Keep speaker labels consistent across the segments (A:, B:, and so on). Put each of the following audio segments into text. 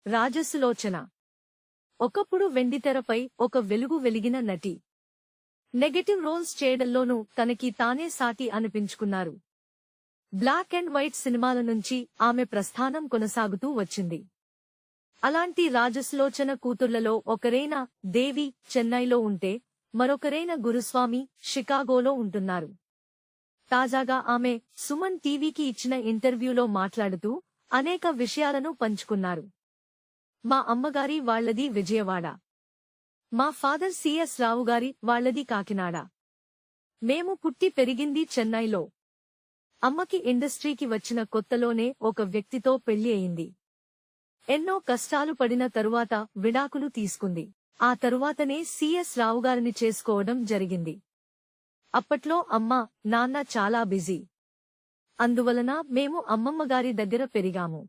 A: రాజసులోచన ఒకప్పుడు వెండితెరపై ఒక వెలుగు వెలిగిన నటి. నెగటివ్ రోల్స్ చేయడంలోనూ తనకి తానే సాటి అనిపించుకున్నారు. బ్లాక్ అండ్ వైట్ సినిమాల నుంచి ఆమె ప్రస్థానం కొనసాగుతూ వచ్చింది. అలాంటి రాజసులోచన కూతుర్లలో ఒకరైన దేవి చెన్నైలో ఉంటే, మరొకరైన గురుస్వామి షికాగోలో ఉంటున్నారు. తాజాగా ఆమె సుమన్ టీవీకి ఇచ్చిన ఇంటర్వ్యూలో మాట్లాడుతూ అనేక విషయాలను పంచుకున్నారు. మా అమ్మగారి వాళ్లది విజయవాడ. మా ఫాదర్ సిఎస్ రావుగారి వాళ్లది కాకినాడ. మేము పుట్టి పెరిగింది చెన్నైలో. అమ్మకి ఇండస్ట్రీకి వచ్చిన కొత్తలోనే ఒక వ్యక్తితో పెళ్లి అయింది. ఎన్నో కష్టాలు పడిన తరువాత విడాకులు తీసుకుంది. ఆ తరువాతనే సిఎస్ రావుగారిని చేసుకోవడం జరిగింది. అప్పట్లో అమ్మ, నాన్న చాలా బిజీ. అందువలన మేము అమ్మమ్మగారి దగ్గర పెరిగాము.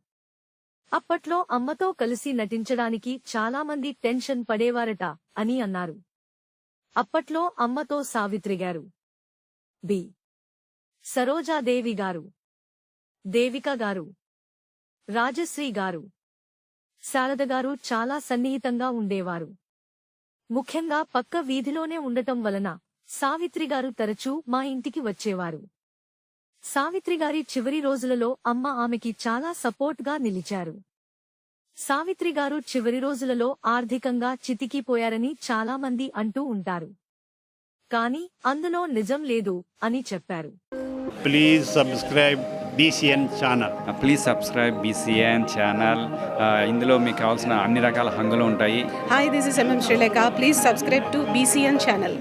A: అప్పట్లో అమ్మతో కలిసి నటించడానికి చాలామంది టెన్షన్ పడేవారట అని అన్నారు. అప్పట్లో అమ్మతో సావిత్రిగారు, బి. సరోజాదేవి గారు, దేవిక గారు, రాజశ్రీ గారు, శారదగారు చాలా సన్నిహితంగా ఉండేవారు. ముఖ్యంగా పక్క వీధిలోనే ఉండటం వలన సావిత్రిగారు తరచూ మా ఇంటికి వచ్చేవారు. సావిత్రిగారి చివరి రోజులలో అమ్మ ఆమెకి చాలా సపోర్ట్గా నిలిచారు. సావిత్రిగారు చివరి రోజులలో ఆర్థికంగా చితికిపోయారని చాలామంది అంటూ ఉంటారు. కానీ అందులో నిజం లేదు అని చెప్పారు.
B: Please subscribe BCN channel.
C: Please subscribe BCN channel. ఇందులో మీకు కావాల్సిన అన్ని రకాల హంగులు ఉంటాయి.
D: Hi, this is MM Sri Lanka. Please subscribe to BCN channel.